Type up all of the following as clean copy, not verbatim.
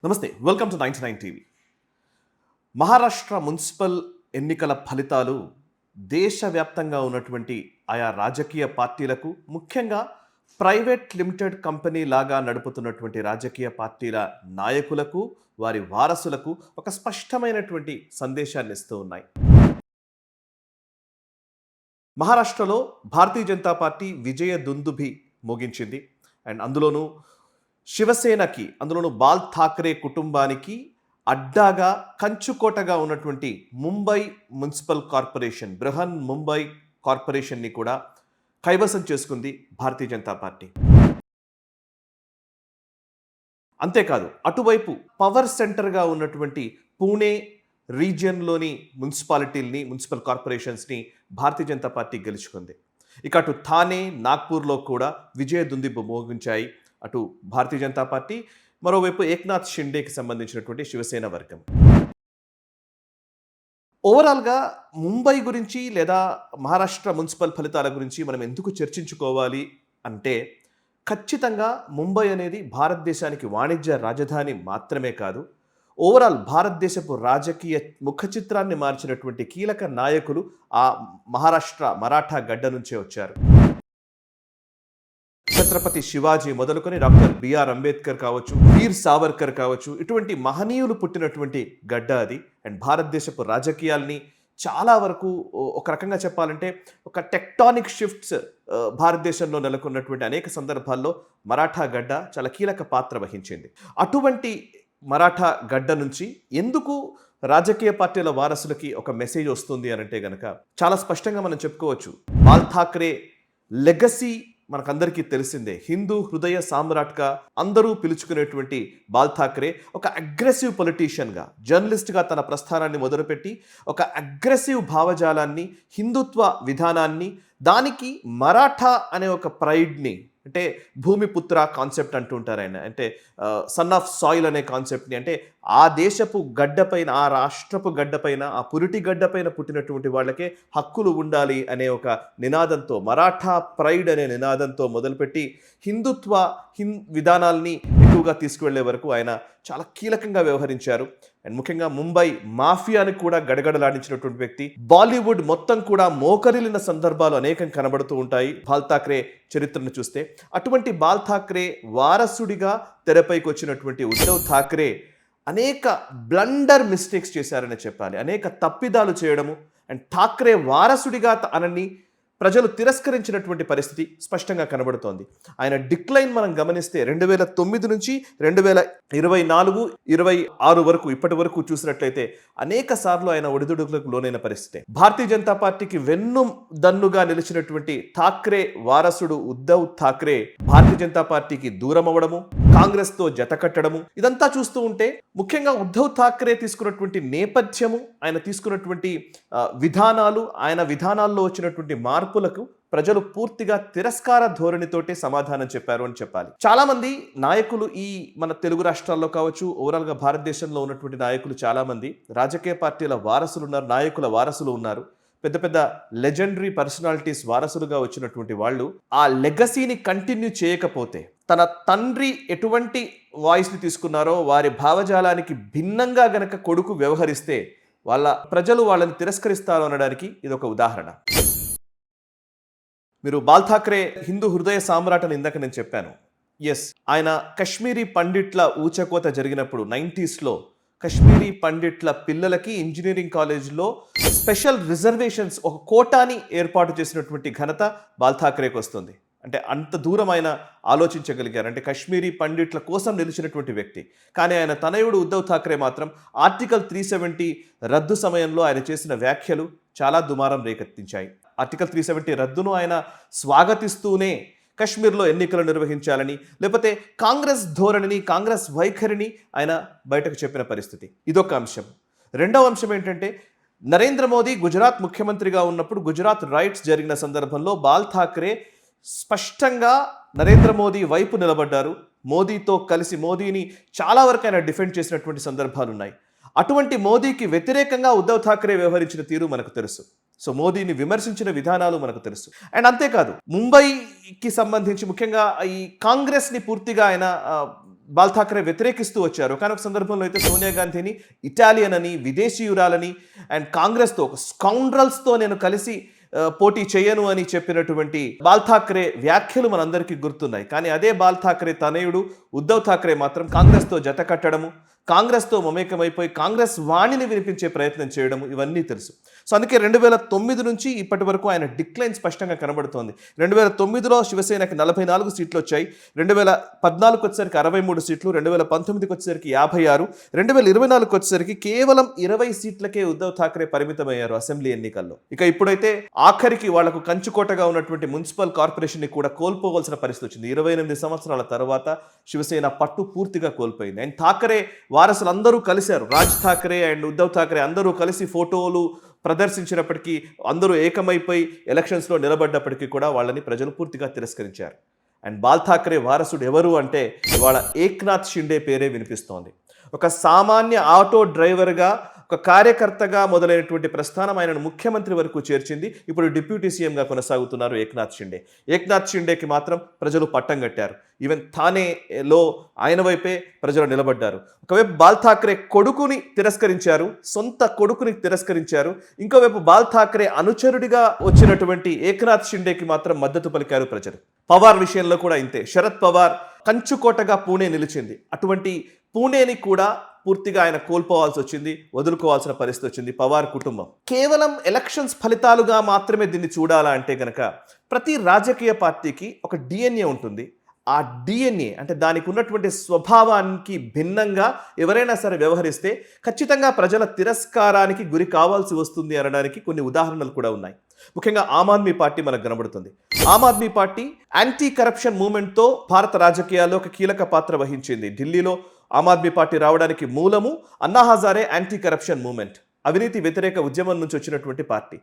నమస్తే, welcome to 99 TV. Maharashtra municipal ఎన్నికల ఫలితాలు దేశవ్యాప్తంగా ఉన్నటువంటి ఆయా రాజకీయ పార్టీలకు, ముఖ్యంగా ప్రైవేట్ లిమిటెడ్ కంపెనీ లాగా నడుపుతున్నటువంటి రాజకీయ పార్టీల నాయకులకు, వారి వారసులకు ఒక స్పష్టమైనటువంటి సందేశాన్ని ఇస్తూ ఉన్నాయి. మహారాష్ట్రలో Bharatiya Janata party Vijaya Dundubhi మోగించింది. And అందులోనూ బాల్ ఠాక్రే కుటుంబానికి అడ్డాగా, కంచుకోటగా ఉన్నటువంటి ముంబై మున్సిపల్ కార్పొరేషన్, బృహన్ ముంబై కార్పొరేషన్ని కూడా కైవసం చేసుకుంది భారతీయ జనతా పార్టీ. అంతేకాదు, అటువైపు పవర్ సెంటర్గా ఉన్నటువంటి పూణే రీజియన్లోని మున్సిపల్ కార్పొరేషన్స్ని భారతీయ జనతా పార్టీ గెలుచుకుంది. ఇక అటు థానే, నాగ్పూర్లో కూడా విజయ దుందుభి మోగించాయి అటు భారతీయ జనతా పార్టీ, మరోవైపు ఏక్నాథ్ షిండేకి సంబంధించినటువంటి శివసేన వర్గం. ఓవరాల్గా ముంబై గురించి లేదా మహారాష్ట్ర మున్సిపల్ ఫలితాల గురించి మనం ఎందుకు చర్చించుకోవాలి అంటే, ఖచ్చితంగా ముంబై అనేది భారతదేశానికి వాణిజ్య రాజధాని మాత్రమే కాదు, ఓవరాల్ భారతదేశపు రాజకీయ ముఖ చిత్రాన్ని మార్చినటువంటి కీలక నాయకులు ఆ మరాఠా గడ్డ నుంచే వచ్చారు. ఛత్రపతి శివాజీ మొదలుకొని డాక్టర్ బిఆర్ అంబేద్కర్ కావచ్చు, వీర్ సావర్కర్ కావచ్చు, ఇటువంటి మహనీయులు పుట్టినటువంటి గడ్డ అది. అండ్ భారతదేశపు రాజకీయాల్ని చాలా వరకు ఒక రకంగా చెప్పాలంటే ఒక టెక్టానిక్ షిఫ్ట్స్ భారతదేశంలో నెలకొన్నటువంటి అనేక సందర్భాల్లో మరాఠా గడ్డ చాలా కీలక పాత్ర వహించింది. అటువంటి మరాఠా గడ్డ నుంచి ఎందుకు రాజకీయ పార్టీల వారసులకి ఒక మెసేజ్ వస్తుంది అని అంటే గనక, చాలా స్పష్టంగా మనం చెప్పుకోవచ్చు. బాల్ ఠాక్రే లెగసీ మనకందరికీ తెలిసిందే. హిందూ హృదయ సామ్రాట్గా అందరూ పిలుచుకునేటువంటి బాల్ ఠాక్రే ఒక అగ్రెసివ్ పొలిటీషియన్గా, జర్నలిస్ట్గా తన ప్రస్థానాన్ని మొదలుపెట్టి ఒక అగ్రెసివ్ భావజాలాన్ని, హిందుత్వ విధానాన్ని, దానికి మరాఠా అనే ఒక ప్రైడ్ని, అంటే భూమిపుత్ర కాన్సెప్ట్ అంటుంటారు ఆయన, అంటే సన్ ఆఫ్ సాయిల్ అనే కాన్సెప్ట్ని, అంటే ఆ దేశపు గడ్డపైన, ఆ రాష్ట్రపు గడ్డపైన, ఆ పురిటి గడ్డపైన పుట్టినటువంటి వాళ్ళకే హక్కులు ఉండాలి అనే ఒక నినాదంతో, మరాఠా ప్రైడ్ అనే నినాదంతో మొదలుపెట్టి హిందుత్వ విధానాల్ని ఎక్కువగా తీసుకువెళ్లే వరకు ఆయన చాలా కీలకంగా వ్యవహరించారు. అండ్ ముఖ్యంగా ముంబై మాఫియాని కూడా గడగడలాడించినటువంటి వ్యక్తి. బాలీవుడ్ మొత్తం కూడా మోకరిల్లిన సందర్భాలు అనేకం కనబడుతూ ఉంటాయి బాల్ ఠాక్రే చరిత్రను చూస్తే. అటువంటి బాల్ ఠాక్రే వారసుడిగా తెరపైకి వచ్చినటువంటి ఉద్ధవ్ ఠాక్రే అనేక బ్లండర్ మిస్టేక్స్ చేశారని చెప్పాలి. అనేక తప్పిదాలు చేయడము, అండ్ ఠాక్రే వారసుడిగా అనని ప్రజలు తిరస్కరించినటువంటి పరిస్థితి స్పష్టంగా కనబడుతోంది. ఆయన డిక్లైన్ మనం గమనిస్తే 2009 నుంచి 2024-26 వరకు, ఇప్పటి వరకు చూసినట్లయితే అనేక సార్లు ఆయన ఒడిదుడుకులకు లోనైన పరిస్థితి. భారతీయ జనతా పార్టీకి వెన్నుదన్నుగా నిలిచినటువంటి ఠాక్రే వారసుడు ఉద్ధవ్ ఠాక్రే భారతీయ జనతా పార్టీకి దూరం అవ్వడము, కాంగ్రెస్తో జత కట్టడము, ఇదంతా చూస్తూ ఉంటే ముఖ్యంగా ఉద్ధవ్ ఠాక్రే తీసుకున్నటువంటి నేపథ్యము, ఆయన తీసుకున్నటువంటి విధానాలు, ఆయన విధానాల్లో వచ్చినటువంటి మార్పులకు ప్రజలు పూర్తిగా తిరస్కార ధోరణితోటే సమాధానం చెప్పారు అని చెప్పాలి. చాలా మంది నాయకులు, ఈ మన తెలుగు రాష్ట్రాల్లో కావచ్చు, ఓవరాల్గా భారతదేశంలో ఉన్నటువంటి నాయకులు చాలా మంది రాజకీయ పార్టీల వారసులు ఉన్నారు, నాయకుల వారసులు ఉన్నారు. పెద్ద పెద్ద లెజెండరీ పర్సనాలిటీస్ వారసులుగా వచ్చినటువంటి వాళ్ళు ఆ లెగసీని కంటిన్యూ చేయకపోతే, తన తండ్రి ఎటువంటి వాయిస్ని తీసుకున్నారో వారి భావజాలానికి భిన్నంగా గనక కొడుకు వ్యవహరిస్తే ప్రజలు వాళ్ళని తిరస్కరిస్తారు అనడానికి ఇదొక ఉదాహరణ. మీరు బాల్ ఠాక్రే హిందూ హృదయ సామ్రాట్ అని ఇందాక నేను చెప్పాను. ఎస్, ఆయన కశ్మీరీ పండిట్ల ఊచకోత జరిగినప్పుడు 90sలో కశ్మీరీ పండిట్ల పిల్లలకి ఇంజనీరింగ్ కాలేజ్లో స్పెషల్ రిజర్వేషన్స్, ఒక కోటాని ఏర్పాటు చేసినటువంటి ఘనత బాల్ ఠాక్రేకి వస్తుంది. అంటే అంత దూరం ఆయన ఆలోచించగలిగారు. అంటే కశ్మీరీ పండిట్ల కోసం నిలిచినటువంటి వ్యక్తి. కానీ ఆయన తనయుడు ఉద్ధవ్ ఠాక్రే మాత్రం ఆర్టికల్ 370 రద్దు సమయంలో ఆయన చేసిన వ్యాఖ్యలు చాలా దుమారం రేకెత్తించాయి. ఆర్టికల్ 370 రద్దును ఆయన స్వాగతిస్తూనే కశ్మీర్లో ఎన్నికలు నిర్వహించాలని, లేకపోతే కాంగ్రెస్ ధోరణిని, కాంగ్రెస్ వైఖరిని ఆయన బయటకు చెప్పిన పరిస్థితి. ఇదొక అంశం. రెండవ అంశం ఏంటంటే, నరేంద్ర మోదీ గుజరాత్ ముఖ్యమంత్రిగా ఉన్నప్పుడు గుజరాత్ రైట్స్ జరిగిన సందర్భంలో బాల్ ఠాక్రే స్పష్టంగా నరేంద్ర మోదీ వైపు నిలబడ్డారు. మోదీతో కలిసి మోదీని చాలా వరకు ఆయన డిఫెండ్ చేసినటువంటి సందర్భాలు ఉన్నాయి. అటువంటి మోదీకి వ్యతిరేకంగా ఉద్ధవ్ ఠాక్రే వ్యవహరించిన తీరు మనకు తెలుసు. సో మోదీని విమర్శించిన విధానాలు మనకు తెలుసు. అండ్ అంతేకాదు, ముంబైకి సంబంధించి ముఖ్యంగా ఈ కాంగ్రెస్ని పూర్తిగా ఆయన బాల్ ఠాక్రే వ్యతిరేకిస్తూ వచ్చారు. ఒకానొక సందర్భంలో అయితే సోనియా గాంధీని ఇటాలియన్ అని, విదేశీయురాలని అండ్ కాంగ్రెస్తో ఒక స్కౌండ్రల్స్తో నేను కలిసి పోటీ చేయను అని చెప్పినటువంటి బాల్ ఠాక్రే వ్యాఖ్యలు మనందరికీ గుర్తున్నాయి. కానీ అదే బాల్ ఠాక్రే తనయుడు ఉద్ధవ్ ఠాక్రే మాత్రం కాంగ్రెస్తో జత కట్టడము, కాంగ్రెస్తో మమేకమైపోయి కాంగ్రెస్ వాణిని వినిపించే ప్రయత్నం చేయడం ఇవన్నీ తెలుసు. సో అందుకే 2009 నుంచి ఇప్పటి వరకు ఆయన డిక్లైన్ స్పష్టంగా కనబడుతోంది. 2009లో శివసేనకి 44 సీట్లు వచ్చాయి, 2014 వచ్చేసరికి 63 సీట్లు, 2019కి వచ్చేసరికి 56, 2024కి వచ్చేసరికి కేవలం 20 సీట్లకే ఉద్ధవ్ ఠాక్రే పరిమితమయ్యారు అసెంబ్లీ ఎన్నికల్లో. ఇక ఇప్పుడైతే ఆఖరికి వాళ్లకు కంచుకోటగా ఉన్నటువంటి మున్సిపల్ కార్పొరేషన్ ని కూడా కోల్పోవలసిన పరిస్థితి వచ్చింది. 28 సంవత్సరాల తర్వాత శివసేన పట్టు పూర్తిగా కోల్పోయింది. అండ్ ఠాక్రే వారసులు అందరూ కలిశారు, రాజ్ ఠాక్రే అండ్ ఉద్ధవ్ ఠాక్రే అందరూ కలిసి ఫోటోలు ప్రదర్శించినప్పటికీ, అందరూ ఏకమైపోయి ఎలక్షన్స్లో నిలబడ్డప్పటికీ కూడా వాళ్ళని ప్రజలు పూర్తిగా తిరస్కరించారు. అండ్ బాల్ ఠాక్రే వారసుడు ఎవరు అంటే ఇవాళ ఏక్నాథ్ షిండే పేరే వినిపిస్తోంది. ఒక సామాన్య ఆటో డ్రైవర్గా, ఒక కార్యకర్తగా మొదలైనటువంటి ప్రస్థానం ఆయనను ముఖ్యమంత్రి వరకు చేర్చింది. ఇప్పుడు డిప్యూటీ సీఎంగా కొనసాగుతున్నారు ఏక్నాథ్ షిండే. ఏక్నాథ్ షిండేకి మాత్రం ప్రజలు పట్టం కట్టారు. ఈవెన్ థానేలో ఆయన వైపే ప్రజలు నిలబడ్డారు. ఒకవైపు బాల్ ఠాక్రే కొడుకుని తిరస్కరించారు, సొంత కొడుకుని తిరస్కరించారు. ఇంకోవైపు బాల్ ఠాక్రే అనుచరుడిగా వచ్చినటువంటి ఏక్నాథ్ షిండేకి మాత్రం మద్దతు పలికారు ప్రజలు. పవార్ విషయంలో కూడా ఇంతే. శరద్ పవార్ కంచుకోటగా పూణే నిలిచింది. అటువంటి పూణేని కూడా పూర్తిగా ఆయన కోల్పోవాల్సి వచ్చింది, వదులుకోవాల్సిన పరిస్థితి వచ్చింది పవార్ కుటుంబం. కేవలం ఎలక్షన్స్ ఫలితాలుగా మాత్రమే దీన్ని చూడాలా అంటే కనుక ప్రతి రాజకీయ పార్టీకి ఒక డిఎన్ఏ ఉంటుంది. ఆ డిఎన్ఏ అంటే దానికి ఉన్నటువంటి స్వభావానికి భిన్నంగా ఎవరైనా సరే వ్యవహరిస్తే ఖచ్చితంగా ప్రజల తిరస్కారానికి గురి కావాల్సి వస్తుంది అనడానికి కొన్ని ఉదాహరణలు కూడా ఉన్నాయి. ముఖ్యంగా ఆమ్ ఆద్మీ పార్టీ మనకు కనబడుతుంది. Aam Aadmi party anti corruption మూవ్మెంట్తో భారత రాజకీయాల్లో ఒక కీలక పాత్ర వహించింది. ఢిల్లీలో ఆమ్ ఆద్మీ పార్టీ రావడానికి మూలము Anna Hazare anti corruption movement, అవినీతి వ్యతిరేక ఉద్యమం నుంచి వచ్చినటువంటి పార్టీ.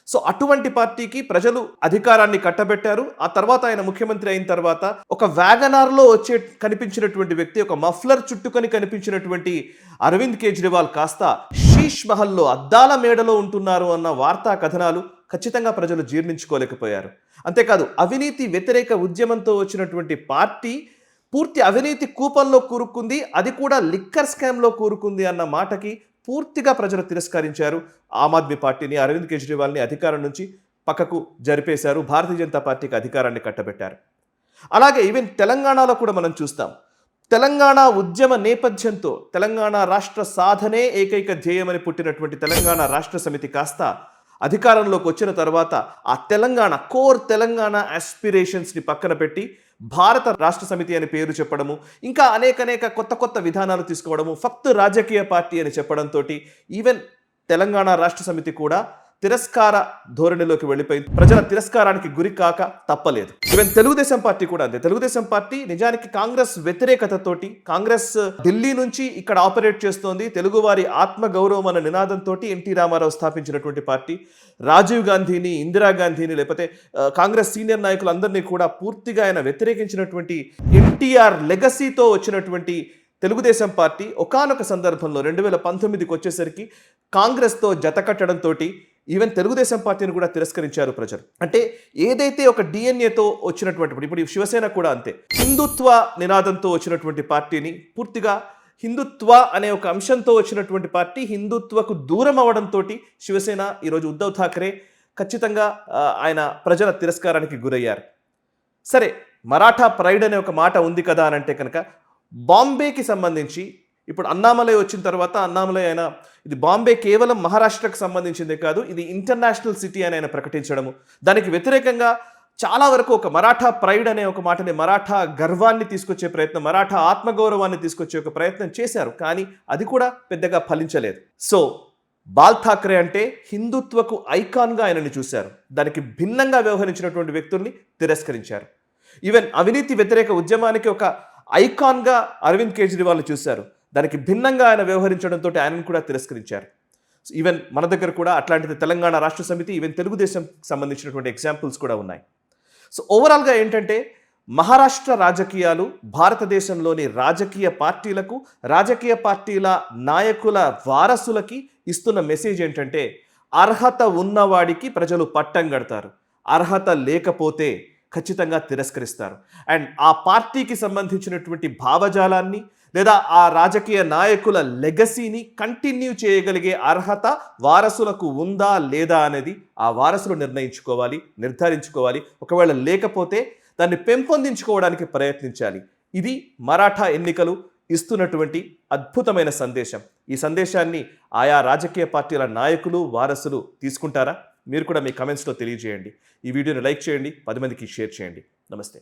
సో అటువంటి పార్టీకి ప్రజలు అధికారాన్ని కట్టబెట్టారు. ఆ తర్వాత ఆయన ముఖ్యమంత్రి అయిన తర్వాత ఒక వ్యాగనార్లో కనిపించినటువంటి వ్యక్తి, ఒక మఫ్లర్ చుట్టుకొని కనిపించినటువంటి అరవింద్ కేజ్రీవాల్ కాస్త శీష్ మహల్లో అద్దాల మేడలో ఉంటున్నారు అన్న వార్తా కథనాలు ఖచ్చితంగా ప్రజలు జీర్ణించుకోలేకపోయారు. అంతేకాదు అవినీతి వ్యతిరేక ఉద్యమంతో వచ్చినటువంటి పార్టీ పూర్తి అవినీతి కూపంలో కూరుకుంది, అది కూడా లిక్కర్ స్కామ్లో కూరుకుంది అన్న మాటకి పూర్తిగా ప్రజలు తిరస్కరించారు. ఆమ్ ఆద్మీ పార్టీని, అరవింద్ కేజ్రీవాల్ని అధికారం నుంచి పక్కకు జరిపేశారు. భారతీయ జనతా పార్టీకి అధికారాన్ని కట్టబెట్టారు. అలాగే ఈవెన్ తెలంగాణలో కూడా మనం చూస్తాం. తెలంగాణ ఉద్యమ నేపథ్యంతో తెలంగాణ రాష్ట్ర సాధనే ఏకైక ధ్యేయమని పుట్టినటువంటి తెలంగాణ రాష్ట్ర సమితి కాస్త అధికారంలోకి వచ్చిన తర్వాత ఆ తెలంగాణ కోర్ తెలంగాణ ఆస్పిరేషన్స్ని పక్కన పెట్టి భారత రాష్ట్ర సమితి అని పేరు చెప్పడము, ఇంకా అనేక కొత్త విధానాలు తీసుకోవడము, ఫక్త్ రాజకీయ పార్టీ అని చెప్పడంతో ఈవెన్ తెలంగాణ రాష్ట్ర సమితి కూడా తిరస్కార ధోరణిలోకి వెళ్ళిపోయింది. ప్రజల తిరస్కారానికి గురి కాక తప్పలేదు. ఈవెన్ తెలుగుదేశం పార్టీ కూడా అంతే. తెలుగుదేశం పార్టీ నిజానికి కాంగ్రెస్ వ్యతిరేకతతోటి, కాంగ్రెస్ ఢిల్లీ నుంచి ఇక్కడ ఆపరేట్ చేస్తోంది, తెలుగువారి ఆత్మగౌరవం అన్న నినాదంతో ఎన్టీ రామారావు స్థాపించినటువంటి పార్టీ. రాజీవ్ గాంధీని, ఇందిరాగాంధీని, లేకపోతే కాంగ్రెస్ సీనియర్ నాయకులందరినీ కూడా పూర్తిగా ఆయన వ్యతిరేకించినటువంటి ఎన్టీఆర్ లెగసీతో వచ్చినటువంటి తెలుగుదేశం పార్టీ ఒకానొక సందర్భంలో 2019కి వచ్చేసరికి కాంగ్రెస్తో జత కట్టడంతో ఈవెన్ తెలుగుదేశం పార్టీని కూడా తిరస్కరించారు ప్రజలు. అంటే ఏదైతే ఒక డిఎన్ఏతో వచ్చినటువంటి, ఇప్పుడు శివసేన కూడా అంతే, హిందుత్వ నినాదంతో వచ్చినటువంటి పార్టీని పూర్తిగా హిందుత్వ అనే ఒక అంశంతో వచ్చినటువంటి పార్టీ హిందుత్వకు దూరం అవడంతో శివసేన ఈరోజు ఉద్ధవ్ ఠాక్రే ఖచ్చితంగా ఆయన ప్రజల తిరస్కారానికి గురయ్యారు. సరే, మరాఠా ప్రైడ్ అనే ఒక మాట ఉంది కదా అని అంటే కనుక బాంబేకి సంబంధించి ఇప్పుడు అన్నామలై వచ్చిన తర్వాత అన్నామలై ఆయన ఇది బాంబే కేవలం మహారాష్ట్రకు సంబంధించిందే కాదు, ఇది ఇంటర్నేషనల్ సిటీ అని ఆయన ప్రకటించడము, దానికి వ్యతిరేకంగా చాలా వరకు ఒక మరాఠా ప్రైడ్ అనే ఒక మాటని, మరాఠా గర్వాన్ని తీసుకొచ్చే ప్రయత్నం, మరాఠా ఆత్మగౌరవాన్ని తీసుకొచ్చే ఒక ప్రయత్నం చేశారు. కానీ అది కూడా పెద్దగా ఫలించలేదు. సో బాల్ ఠాక్రే అంటే హిందుత్వకు ఐకాన్గా ఆయనని చూశారు. దానికి భిన్నంగా వ్యవహరించినటువంటి వ్యక్తుల్ని తిరస్కరించారు. ఈవెన్ అవినీతి వ్యతిరేక ఉద్యమానికి ఒక ఐకాన్గా అరవింద్ కేజ్రీవాల్ చూశారు. దానికి భిన్నంగా ఆయన వ్యవహరించడంతో ఆయనను కూడా తిరస్కరించారు. ఈవెన్ మన దగ్గర కూడా అట్లాంటిది తెలంగాణ రాష్ట్ర సమితి, ఈవెన్ తెలుగుదేశం సంబంధించినటువంటి ఎగ్జాంపుల్స్ కూడా ఉన్నాయి. సో ఓవరాల్గా ఏంటంటే మహారాష్ట్ర రాజకీయాలు భారతదేశంలోని రాజకీయ పార్టీలకు, రాజకీయ పార్టీల నాయకుల వారసులకి ఇస్తున్న మెసేజ్ ఏంటంటే అర్హత ఉన్నవాడికి ప్రజలు పట్టం కడతారు, అర్హత లేకపోతే ఖచ్చితంగా తిరస్కరిస్తారు. అండ్ ఆ పార్టీకి సంబంధించినటువంటి భావజాలాన్ని లేదా ఆ రాజకీయ నాయకుల లెగసీని కంటిన్యూ చేయగలిగే అర్హత వారసులకు ఉందా లేదా అనేది ఆ వారసులు నిర్ధారించుకోవాలి. ఒకవేళ లేకపోతే దాన్ని పెంపొందించుకోవడానికి ప్రయత్నించాలి. ఇది మరాఠా ఎన్నికలు ఇస్తున్నటువంటి అద్భుతమైన సందేశం. ఈ సందేశాన్ని ఆయా రాజకీయ పార్టీల నాయకులు, వారసులు తీసుకుంటారా? మీరు కూడా మీ కమెంట్స్లో తెలియజేయండి. ఈ వీడియోని లైక్ చేయండి, 10 మందికి షేర్ చేయండి. నమస్తే.